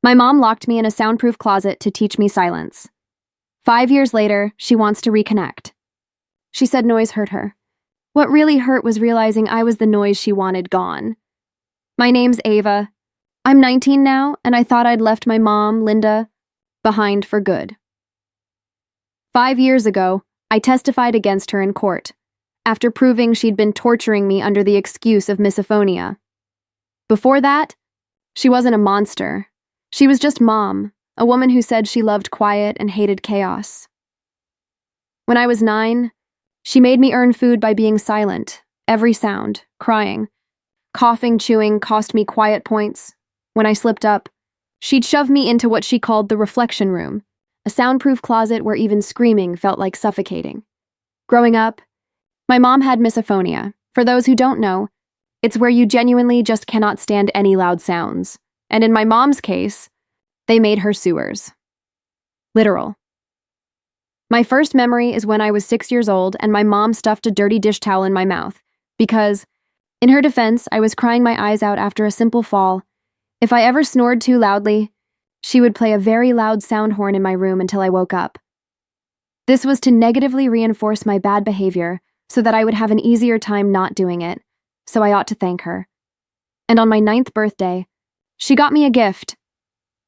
My mom locked me in a soundproof closet to teach me silence. 5 years later, she wants to reconnect. She said noise hurt her. What really hurt was realizing I was the noise she wanted gone. My name's Ava. I'm 19 now, and I thought I'd left my mom, Linda, behind for good. 5 years ago, I testified against her in court, after proving she'd been torturing me under the excuse of misophonia. Before that, she wasn't a monster. She was just Mom, a woman who said she loved quiet and hated chaos. When I was 9, she made me earn food by being silent, every sound, crying. Coughing, chewing cost me quiet points. When I slipped up, she'd shove me into what she called the reflection room, a soundproof closet where even screaming felt like suffocating. Growing up, my mom had misophonia. For those who don't know, it's where you genuinely just cannot stand any loud sounds. And in my mom's case, they made her sewers. Literal. My first memory is when I was 6 years old and my mom stuffed a dirty dish towel in my mouth because, in her defense, I was crying my eyes out after a simple fall. If I ever snored too loudly, she would play a very loud sound horn in my room until I woke up. This was to negatively reinforce my bad behavior so that I would have an easier time not doing it, so I ought to thank her. And on my 9th birthday, she got me a gift.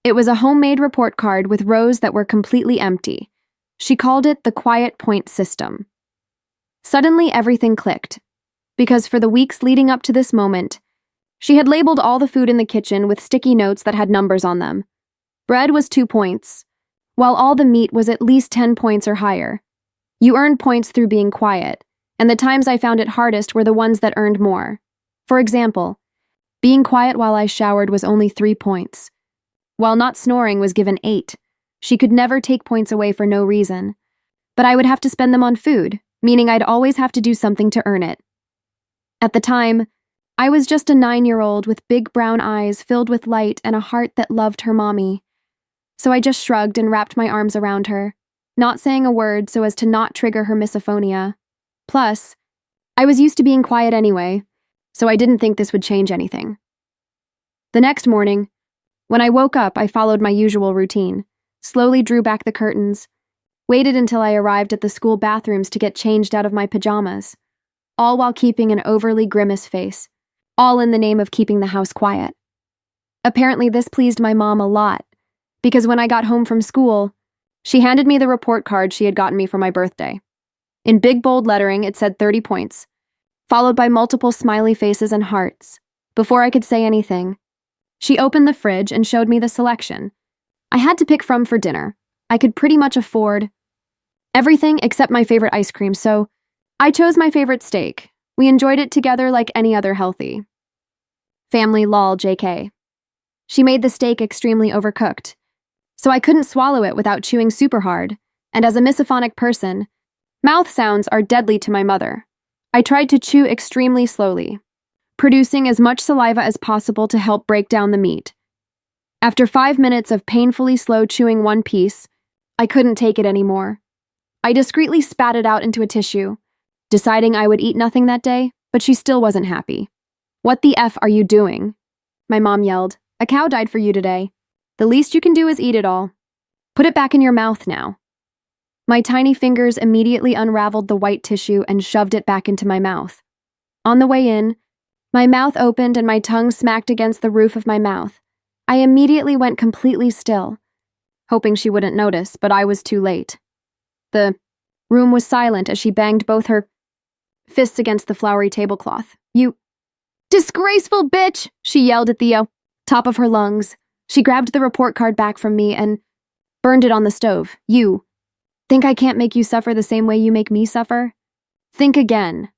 It was a homemade report card with rows that were completely empty. She called it the Quiet Point System. Suddenly, everything clicked, because for the weeks leading up to this moment, she had labeled all the food in the kitchen with sticky notes that had numbers on them. Bread was 2 points, while all the meat was at least 10 points or higher. You earned points through being quiet, and the times I found it hardest were the ones that earned more. For example, being quiet while I showered was only 3 points, while not snoring was given 8. She could never take points away for no reason, but I would have to spend them on food, meaning I'd always have to do something to earn it. At the time, I was just a 9-year-old with big brown eyes filled with light and a heart that loved her mommy. So I just shrugged and wrapped my arms around her, not saying a word so as to not trigger her misophonia. Plus, I was used to being quiet anyway, so I didn't think this would change anything. The next morning, when I woke up, I followed my usual routine, slowly drew back the curtains, waited until I arrived at the school bathrooms to get changed out of my pajamas, all while keeping an overly grimace face, all in the name of keeping the house quiet. Apparently, this pleased my mom a lot, because when I got home from school, she handed me the report card she had gotten me for my birthday. In big bold lettering, it said 30 points, followed by multiple smiley faces and hearts. Before I could say anything, she opened the fridge and showed me the selection. I had to pick from for dinner. I could pretty much afford everything except my favorite ice cream, so I chose my favorite steak. We enjoyed it together like any other healthy family lol JK. She made the steak extremely overcooked, so I couldn't swallow it without chewing super hard, and as a misophonic person, mouth sounds are deadly to my mother. I tried to chew extremely slowly, producing as much saliva as possible to help break down the meat. After 5 minutes of painfully slow chewing one piece, I couldn't take it anymore. I discreetly spat it out into a tissue, deciding I would eat nothing that day, but she still wasn't happy. "What the F are you doing?" my mom yelled. "A cow died for you today. The least you can do is eat it all. Put it back in your mouth now." My tiny fingers immediately unraveled the white tissue and shoved it back into my mouth. On the way in, my mouth opened and my tongue smacked against the roof of my mouth. I immediately went completely still, hoping she wouldn't notice, but I was too late. The room was silent as she banged both her fists against the flowery tablecloth. "You disgraceful bitch!" she yelled at the top of her lungs. She grabbed the report card back from me and burned it on the stove. "You think I can't make you suffer the same way you make me suffer? Think again."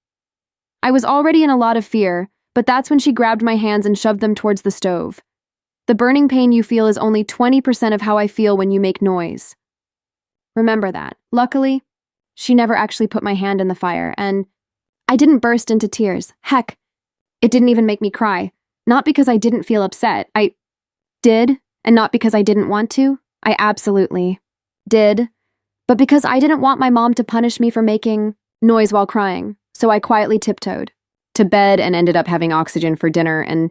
I was already in a lot of fear, but that's when she grabbed my hands and shoved them towards the stove. "The burning pain you feel is only 20% of how I feel when you make noise. Remember that." Luckily, she never actually put my hand in the fire, and I didn't burst into tears. Heck, it didn't even make me cry. Not because I didn't feel upset. I did, and not because I didn't want to. I absolutely did, but because I didn't want my mom to punish me for making noise while crying, so I quietly tiptoed to bed and ended up having oxygen for dinner and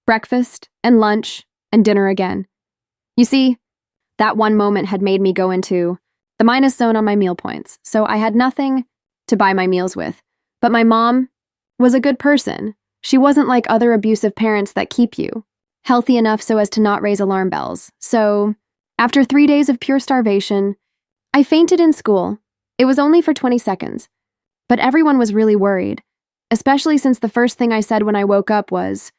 breakfast and lunch and dinner again. You see, that one moment had made me go into the minus zone on my meal points, so I had nothing to buy my meals with. But my mom was a good person. She wasn't like other abusive parents that keep you healthy enough so as to not raise alarm bells. So, after 3 days of pure starvation, I fainted in school. It was only for 20 seconds, but everyone was really worried, especially since the first thing I said when I woke up was,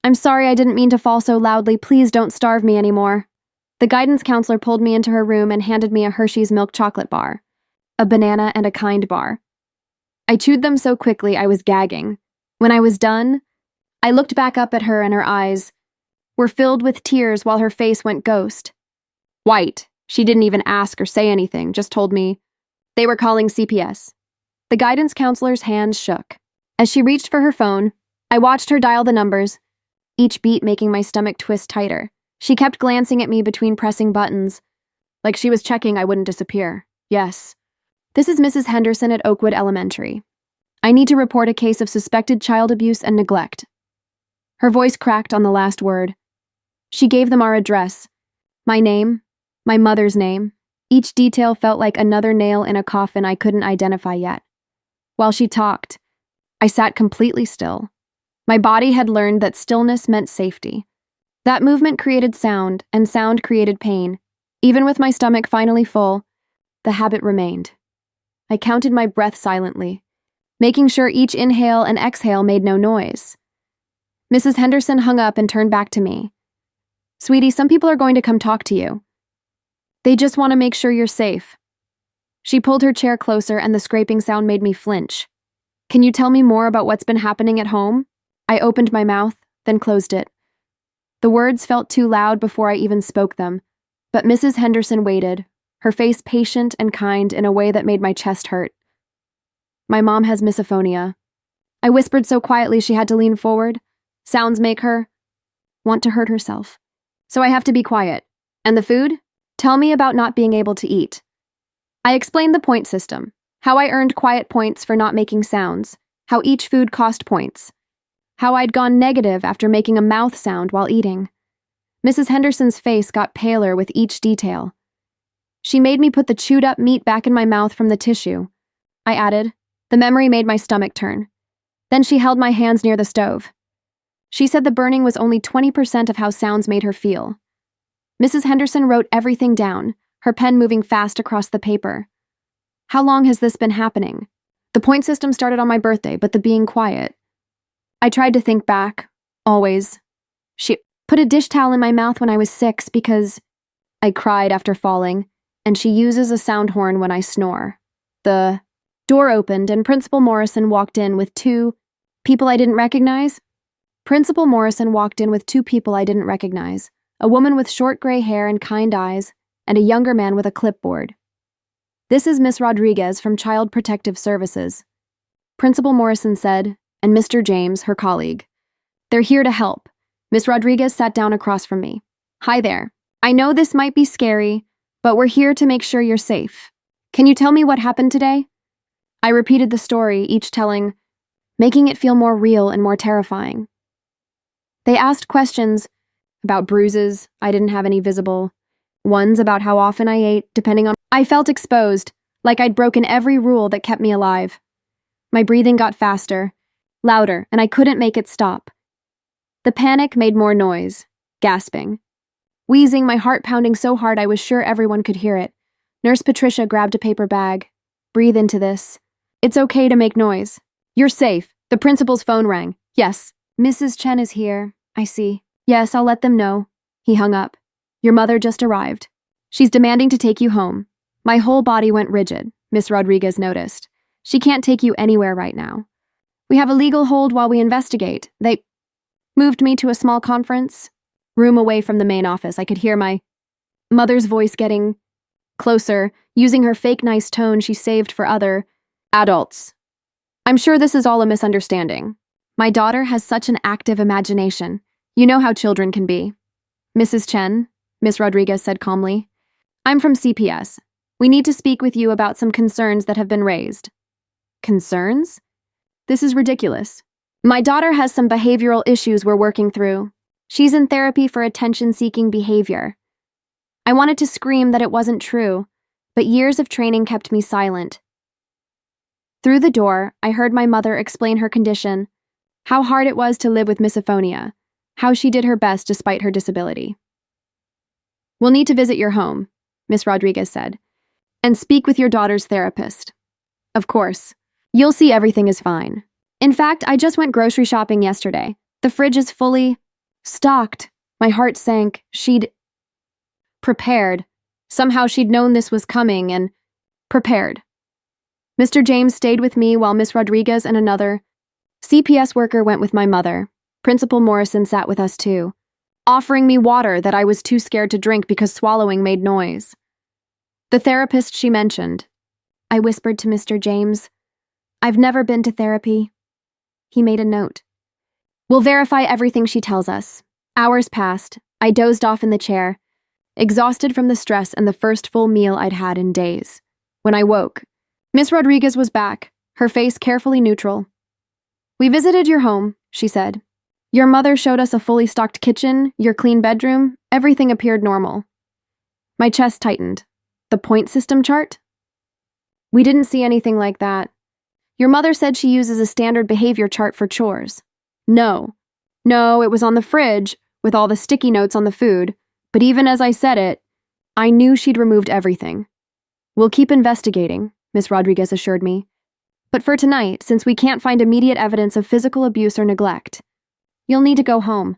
"I'm sorry, I didn't mean to fall so loudly. Please don't starve me anymore." The guidance counselor pulled me into her room and handed me a Hershey's milk chocolate bar, a banana, and a Kind bar. I chewed them so quickly I was gagging. When I was done, I looked back up at her and her eyes were filled with tears while her face went ghost. White. She didn't even ask or say anything, just told me they were calling CPS. The guidance counselor's hands shook. As she reached for her phone, I watched her dial the numbers, each beat making my stomach twist tighter. She kept glancing at me between pressing buttons, like she was checking I wouldn't disappear. Yes. This is Mrs. Henderson at Oakwood Elementary. I need to report a case of suspected child abuse and neglect. Her voice cracked on the last word. She gave them our address, my name, my mother's name. Each detail felt like another nail in a coffin I couldn't identify yet. While she talked, I sat completely still. My body had learned that stillness meant safety. That movement created sound, and sound created pain. Even with my stomach finally full, the habit remained. I counted my breath silently, making sure each inhale and exhale made no noise. Mrs. Henderson hung up and turned back to me. "Sweetie, some people are going to come talk to you. They just want to make sure you're safe." She pulled her chair closer and the scraping sound made me flinch. "Can you tell me more about what's been happening at home?" I opened my mouth, then closed it. The words felt too loud before I even spoke them, but Mrs. Henderson waited, her face patient and kind in a way that made my chest hurt. "My mom has misophonia." I whispered so quietly she had to lean forward. Sounds make her want to hurt herself. So I have to be quiet. "And the food? Tell me about not being able to eat." I explained the point system, how I earned quiet points for not making sounds, how each food cost points, how I'd gone negative after making a mouth sound while eating. Mrs. Henderson's face got paler with each detail. She made me put the chewed-up meat back in my mouth from the tissue. I added. The memory made my stomach turn. Then she held my hands near the stove. She said the burning was only 20% of how sounds made her feel. Mrs. Henderson wrote everything down, her pen moving fast across the paper. "How long has this been happening?" "The point system started on my birthday, but the being quiet." I tried to think back, always. "She put a dish towel in my mouth when I was 6 because I cried after falling, and she uses a sound horn when I snore." The door opened and Principal Morrison walked in with two people I didn't recognize. Principal Morrison walked in with two people I didn't recognize, a woman with short gray hair and kind eyes, and a younger man with a clipboard. "This is Miss Rodriguez from Child Protective Services," Principal Morrison said, and Mr. James, her colleague. "They're here to help." Miss Rodriguez sat down across from me. "Hi there. I know this might be scary, but we're here to make sure you're safe. Can you tell me what happened today?" I repeated the story, each telling, making it feel more real and more terrifying. They asked questions about bruises. I didn't have any visible. Ones about how often I ate, depending on... I felt exposed, like I'd broken every rule that kept me alive. My breathing got faster, louder, and I couldn't make it stop. The panic made more noise, gasping. Wheezing, my heart pounding so hard I was sure everyone could hear it. Nurse Patricia grabbed a paper bag. "Breathe into this. It's okay to make noise. You're safe." The principal's phone rang. "Yes. Mrs. Chen is here. I see. Yes, I'll let them know." He hung up. "Your mother just arrived. She's demanding to take you home." My whole body went rigid, Miss Rodriguez noticed. "She can't take you anywhere right now. We have a legal hold while we investigate." They moved me to a small conference room away from the main office. I could hear my mother's voice getting closer, using her fake nice tone she saved for other adults. "I'm sure this is all a misunderstanding. My daughter has such an active imagination. You know how children can be." "Mrs. Chen," Miss Rodriguez said calmly, "I'm from CPS. We need to speak with you about some concerns that have been raised." "Concerns? This is ridiculous. My daughter has some behavioral issues we're working through. She's in therapy for attention-seeking behavior. I wanted to scream that it wasn't true, but years of training kept me silent. Through the door, I heard my mother explain her condition, how hard it was to live with misophonia, how she did her best despite her disability. "We'll need to visit your home," Miss Rodriguez said, "and speak with your daughter's therapist. Of course, you'll see everything is fine. In fact, I just went grocery shopping yesterday. The fridge is fully stocked." My heart sank. She'd prepared. Somehow she'd known this was coming and prepared. Mr. James stayed with me while Miss Rodriguez and another CPS worker went with my mother. Principal Morrison sat with us too, offering me water that I was too scared to drink because swallowing made noise. The therapist she mentioned. I whispered to Mr. James, "I've never been to therapy." He made a note. "We'll verify everything she tells us." Hours passed. I dozed off in the chair, exhausted from the stress and the first full meal I'd had in days. When I woke, Miss Rodriguez was back, her face carefully neutral. "We visited your home," she said. "Your mother showed us a fully stocked kitchen, your clean bedroom, everything appeared normal." My chest tightened. The point system chart? "We didn't see anything like that. Your mother said she uses a standard behavior chart for chores." No, it was on the fridge, with all the sticky notes on the food, but even as I said it, I knew she'd removed everything. "We'll keep investigating," Miss Rodriguez assured me. "But for tonight, since we can't find immediate evidence of physical abuse or neglect, you'll need to go home.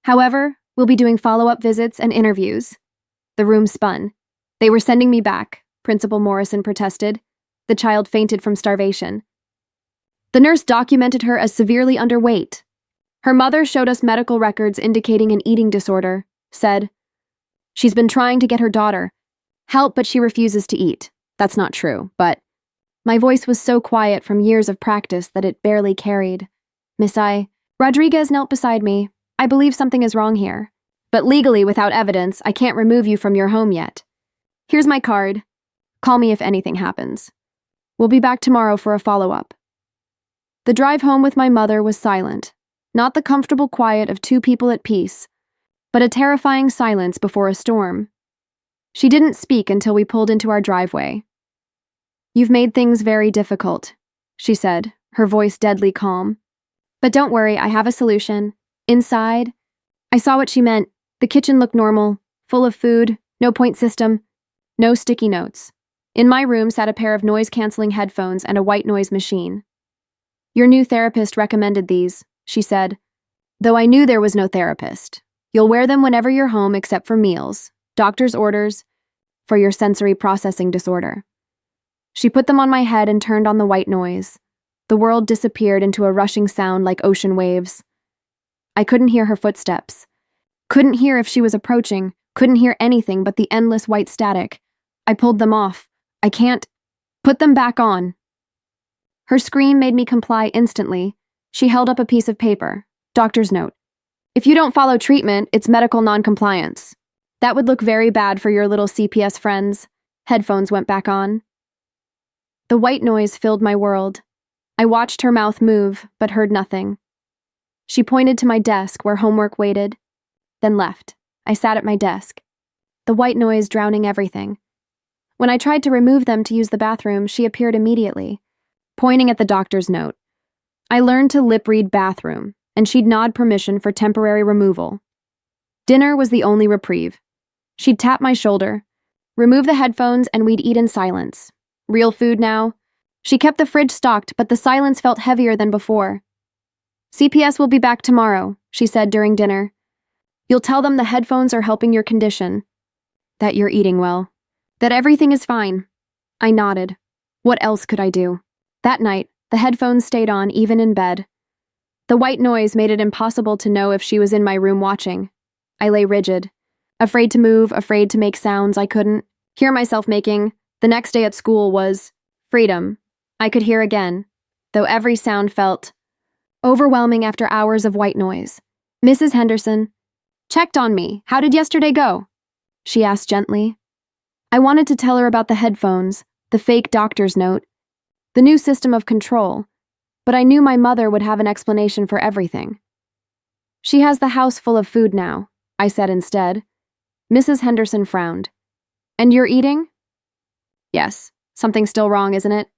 However, we'll be doing follow-up visits and interviews." The room spun. "They were sending me back," Principal Morrison protested. "The child fainted from starvation. The nurse documented her as severely underweight. Her mother showed us medical records indicating an eating disorder, said, 'She's been trying to get her daughter help, but she refuses to eat.' That's not true, but..." My voice was so quiet from years of practice that it barely carried. "Miss Rodriguez knelt beside me. I believe something is wrong here. But legally, without evidence, I can't remove you from your home yet. Here's my card. Call me if anything happens. We'll be back tomorrow for a follow-up." The drive home with my mother was silent. Not the comfortable quiet of two people at peace, but a terrifying silence before a storm. She didn't speak until we pulled into our driveway. "You've made things very difficult," she said, her voice deadly calm. "But don't worry, I have a solution. Inside..." I saw what she meant. The kitchen looked normal, full of food, no point system, no sticky notes. In my room sat a pair of noise-canceling headphones and a white noise machine. "Your new therapist recommended these," she said, "though I knew there was no therapist. You'll wear them whenever you're home except for meals, doctor's orders, for your sensory processing disorder." She put them on my head and turned on the white noise. The world disappeared into a rushing sound like ocean waves. I couldn't hear her footsteps. Couldn't hear if she was approaching. Couldn't hear anything but the endless white static. I pulled them off. "I can't..." "Put them back on." Her scream made me comply instantly. She held up a piece of paper. Doctor's note. "If you don't follow treatment, it's medical noncompliance. That would look very bad for your little CPS friends." Headphones went back on. The white noise filled my world. I watched her mouth move, but heard nothing. She pointed to my desk where homework waited, then left. I sat at my desk, the white noise drowning everything. When I tried to remove them to use the bathroom, she appeared immediately, pointing at the doctor's note. I learned to lip-read bathroom, and she'd nod permission for temporary removal. Dinner was the only reprieve. She'd tap my shoulder, remove the headphones, and we'd eat in silence. Real food now. She kept the fridge stocked, but the silence felt heavier than before. "CPS will be back tomorrow," she said during dinner. "You'll tell them the headphones are helping your condition, that you're eating well, that everything is fine." I nodded. What else could I do? That night, the headphones stayed on even in bed. The white noise made it impossible to know if she was in my room watching. I lay rigid, afraid to move, afraid to make sounds I couldn't hear myself making. The next day at school was freedom. I could hear again, though every sound felt overwhelming after hours of white noise. Mrs. Henderson checked on me. "How did yesterday go?" she asked gently. I wanted to tell her about the headphones, the fake doctor's note, the new system of control, but I knew my mother would have an explanation for everything. "She has the house full of food now," I said instead. Mrs. Henderson frowned. And you're eating? Yes. Something's still wrong, isn't it?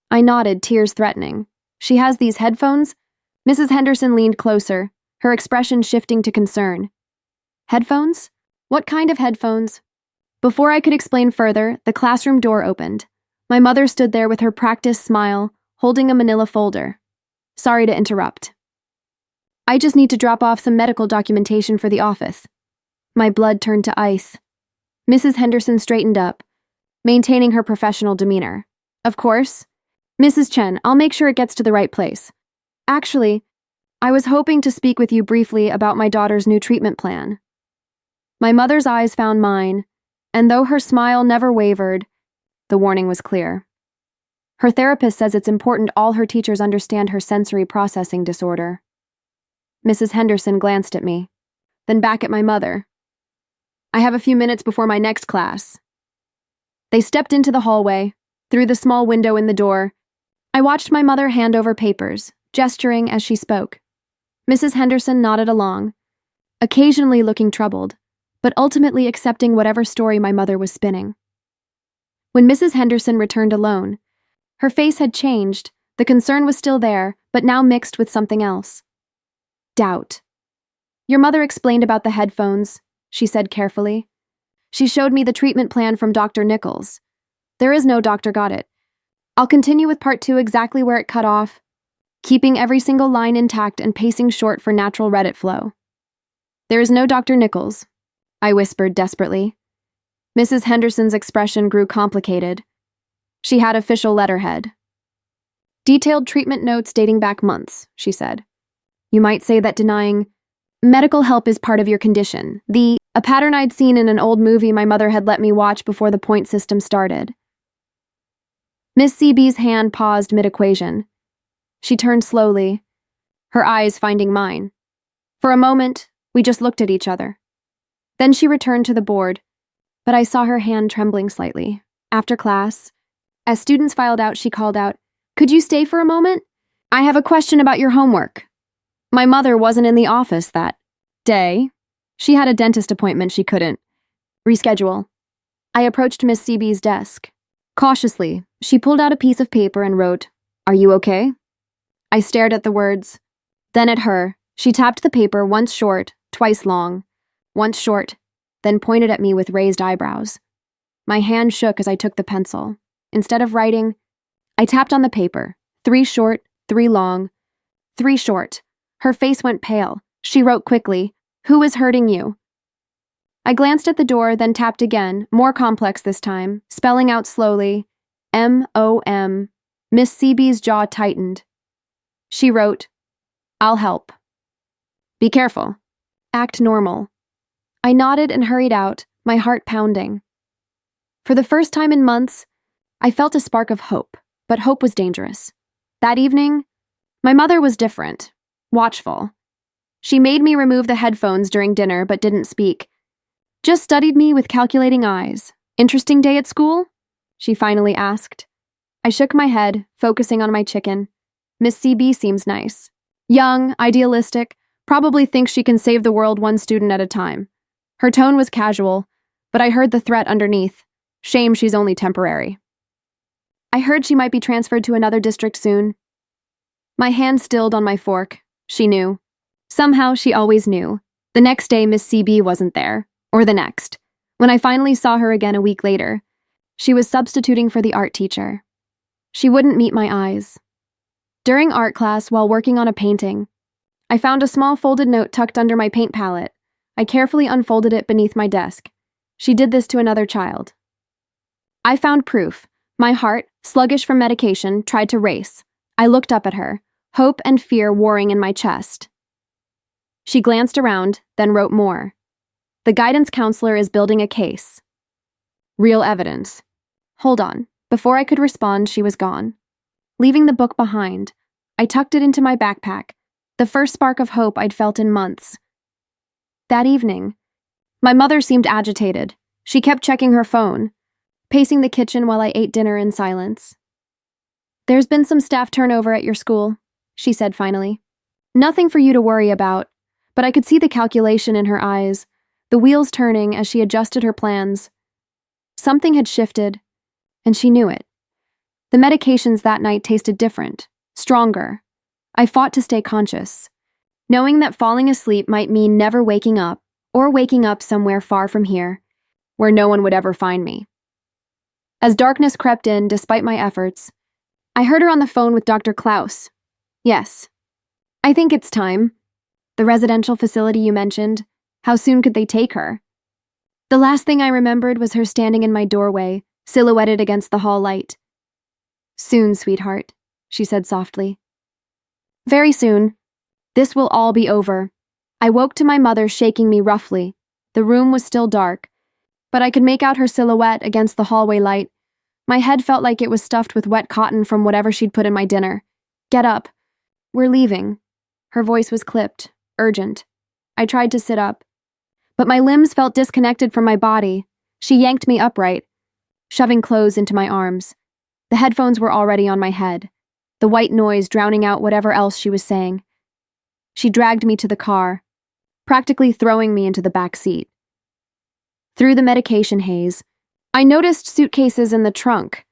I nodded, tears threatening. She has these headphones? Mrs. Henderson leaned closer, her expression shifting to concern. Headphones? What kind of headphones? Before I could explain further, the classroom door opened. My mother stood there with her practiced smile, holding a manila folder. Sorry to interrupt. I just need to drop off some medical documentation for the office. My blood turned to ice. Mrs. Henderson straightened up, maintaining her professional demeanor. Of course. Mrs. Chen, I'll make sure it gets to the right place. Actually, I was hoping to speak with you briefly about my daughter's new treatment plan. My mother's eyes found mine, and though her smile never wavered, the warning was clear. Her therapist says it's important all her teachers understand her sensory processing disorder. Mrs. Henderson glanced at me, then back at my mother. I have a few minutes before my next class. They stepped into the hallway, through the small window in the door. I watched my mother hand over papers, gesturing as she spoke. Mrs. Henderson nodded along, occasionally looking troubled, but ultimately accepting whatever story my mother was spinning. When Mrs. Henderson returned alone, her face had changed, the concern was still there, but now mixed with something else. Doubt. Your mother explained about the headphones, she said carefully. She showed me the treatment plan from Dr. Nichols. There is no Dr. Got it. I'll continue with part 2 exactly where it cut off, keeping every single line intact and pacing short for natural Reddit flow. There is no Dr. Nichols, I whispered desperately. Mrs. Henderson's expression grew complicated. She had official letterhead. Detailed treatment notes dating back months, she said. You might say that denying medical help is part of your condition. A pattern I'd seen in an old movie my mother had let me watch before the point system started. Miss CB's hand paused mid-equation. She turned slowly, her eyes finding mine. For a moment, we just looked at each other. Then she returned to the board, but I saw her hand trembling slightly. After class, as students filed out, she called out, "Could you stay for a moment? I have a question about your homework." My mother wasn't in the office that day. She had a dentist appointment she couldn't reschedule. I approached Miss CB's desk. Cautiously, she pulled out a piece of paper and wrote, "Are you okay?" I stared at the words, then at her. She tapped the paper once short, twice long, once short, then pointed at me with raised eyebrows. My hand shook as I took the pencil. Instead of writing, I tapped on the paper. 3 short, 3 long, 3 short. Her face went pale. She wrote quickly, "Who is hurting you?" I glanced at the door, then tapped again, more complex this time, spelling out slowly, M-O-M. Miss CB's jaw tightened. She wrote, "I'll help. Be careful. Act normal." I nodded and hurried out, my heart pounding. For the first time in months, I felt a spark of hope, but hope was dangerous. That evening, my mother was different, watchful. She made me remove the headphones during dinner but didn't speak. Just studied me with calculating eyes. "Interesting day at school?" she finally asked. I shook my head, focusing on my chicken. Miss CB seems nice. Young, idealistic, probably thinks she can save the world one student at a time. Her tone was casual, but I heard the threat underneath. Shame she's only temporary. I heard she might be transferred to another district soon. My hand stilled on my fork. She knew. Somehow she always knew. The next day Miss CB wasn't there, or the next. When I finally saw her again a week later, she was substituting for the art teacher. She wouldn't meet my eyes. During art class, while working on a painting, I found a small folded note tucked under my paint palette. I carefully unfolded it beneath my desk. She did this to another child. I found proof. My heart, sluggish from medication, tried to race. I looked up at her, hope and fear warring in my chest. She glanced around, then wrote more. "The guidance counselor is building a case. Real evidence." Hold on. Before I could respond, she was gone. Leaving the book behind, I tucked it into my backpack, the first spark of hope I'd felt in months. That evening, my mother seemed agitated. She kept checking her phone, pacing the kitchen while I ate dinner in silence. "There's been some staff turnover at your school," she said finally. "Nothing for you to worry about," but I could see the calculation in her eyes, the wheels turning as she adjusted her plans. Something had shifted, and she knew it. The medications that night tasted different, stronger. I fought to stay conscious, knowing that falling asleep might mean never waking up, or waking up somewhere far from here, where no one would ever find me. As darkness crept in, despite my efforts, I heard her on the phone with Dr. Klaus. Yes. I think it's time. The residential facility you mentioned, how soon could they take her? The last thing I remembered was her standing in my doorway, silhouetted against the hall light. Soon, sweetheart, she said softly. Very soon. This will all be over. I woke to my mother shaking me roughly. The room was still dark, but I could make out her silhouette against the hallway light. My head felt like it was stuffed with wet cotton from whatever she'd put in my dinner. Get up. We're leaving. Her voice was clipped, urgent. I tried to sit up, but my limbs felt disconnected from my body. She yanked me upright, shoving clothes into my arms. The headphones were already on my head, the white noise drowning out whatever else she was saying. She dragged me to the car, practically throwing me into the back seat. Through the medication haze, I noticed suitcases in the trunk.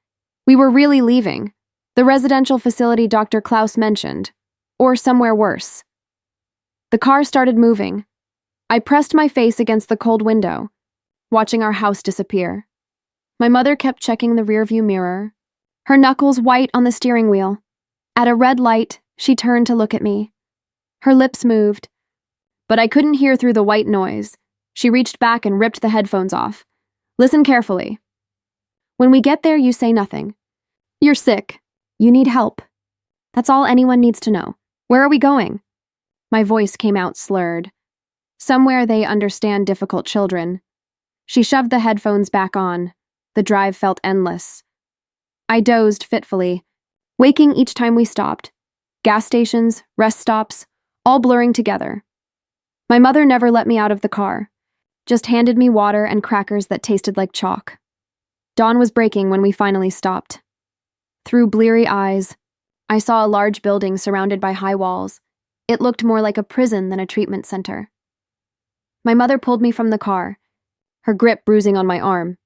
We were really leaving. The residential facility Dr. Klaus mentioned, or somewhere worse. The car started moving. I pressed my face against the cold window, watching our house disappear. My mother kept checking the rearview mirror, her knuckles white on the steering wheel. At a red light, she turned to look at me. Her lips moved, but I couldn't hear through the white noise. She reached back and ripped the headphones off. Listen carefully. When we get there, you say nothing. You're sick. You need help. That's all anyone needs to know. Where are we going? My voice came out slurred. Somewhere they understand difficult children. She shoved the headphones back on. The drive felt endless. I dozed fitfully, waking each time we stopped. Gas stations, rest stops, all blurring together. My mother never let me out of the car, just handed me water and crackers that tasted like chalk. Dawn was breaking when we finally stopped. Through bleary eyes, I saw a large building surrounded by high walls. It looked more like a prison than a treatment center. My mother pulled me from the car, her grip bruising on my arm.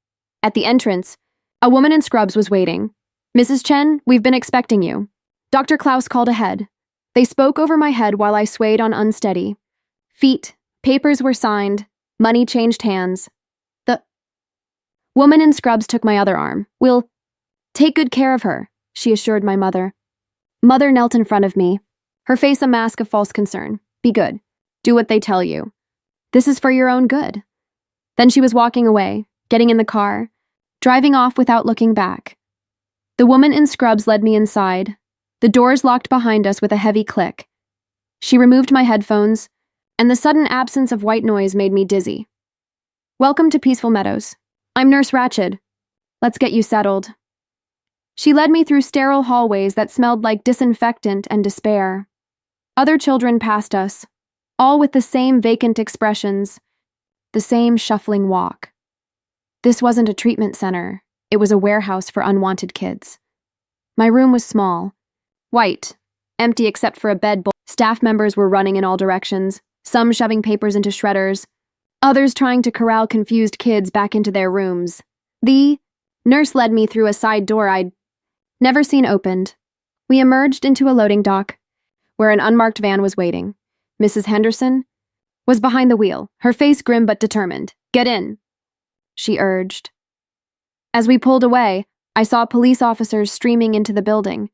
At the entrance, a woman in scrubs was waiting. Mrs. Chen, we've been expecting you. Dr. Klaus called ahead. They spoke over my head while I swayed on unsteady feet. Papers were signed. Money changed hands. The woman in scrubs took my other arm. We'll take good care of her, she assured my mother. Mother knelt in front of me, her face a mask of false concern. Be good. Do what they tell you. This is for your own good. Then she was walking away, getting in the car, driving off without looking back. The woman in scrubs led me inside. The doors locked behind us with a heavy click. She removed my headphones, and the sudden absence of white noise made me dizzy. Welcome to Peaceful Meadows. I'm Nurse Ratched. Let's get you settled. She led me through sterile hallways that smelled like disinfectant and despair. Other children passed us, all with the same vacant expressions, the same shuffling walk. This wasn't a treatment center. It was a warehouse for unwanted kids. My room was small, white, empty except for a bed bowl. Staff members were running in all directions, some shoving papers into shredders, others trying to corral confused kids back into their rooms. The nurse led me through a side door I'd never seen opened. We emerged into a loading dock, where an unmarked van was waiting. Mrs. Henderson was behind the wheel, her face grim but determined. Get in, she urged. As we pulled away, I saw police officers streaming into the building.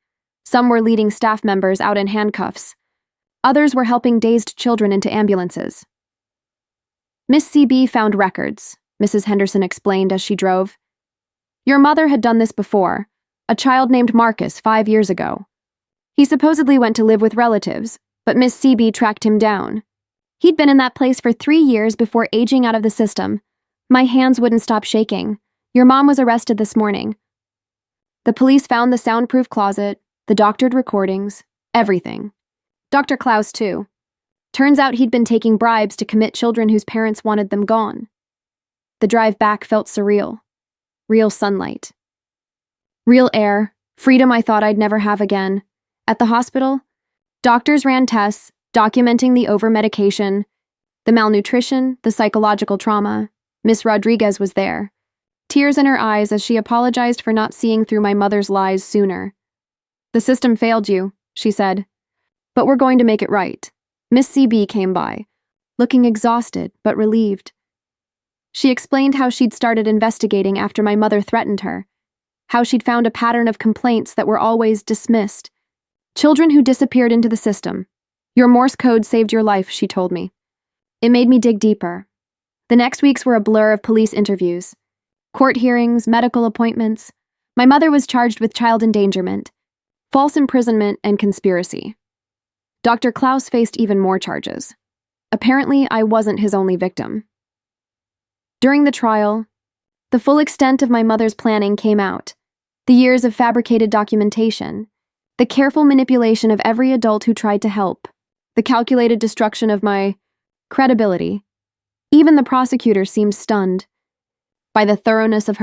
Some were leading staff members out in handcuffs. Others were helping dazed children into ambulances. Miss CB found records, Mrs. Henderson explained as she drove. Your mother had done this before, a child named Marcus 5 years ago. He supposedly went to live with relatives, but Miss CB tracked him down. He'd been in that place for 3 years before aging out of the system. My hands wouldn't stop shaking. Your mom was arrested this morning. The police found the soundproof closet, the doctored recordings, everything. Dr. Klaus, too. Turns out he'd been taking bribes to commit children whose parents wanted them gone. The drive back felt surreal. Real sunlight. Real air, freedom I thought I'd never have again. At the hospital, doctors ran tests, documenting the over-medication. The malnutrition, the psychological trauma. Miss Rodriguez was there, tears in her eyes as she apologized for not seeing through my mother's lies sooner. "The system failed you," she said, "but we're going to make it right." Miss CB came by, looking exhausted but relieved. She explained how she'd started investigating after my mother threatened her, how she'd found a pattern of complaints that were always dismissed. Children who disappeared into the system. "Your Morse code saved your life," she told me. It made me dig deeper. The next weeks were a blur of police interviews, court hearings, medical appointments. My mother was charged with child endangerment, false imprisonment, and conspiracy. Dr. Klaus faced even more charges. Apparently, I wasn't his only victim. During the trial, the full extent of my mother's planning came out. The years of fabricated documentation, the careful manipulation of every adult who tried to help, the calculated destruction of my credibility. Even the prosecutor seemed stunned by the thoroughness of her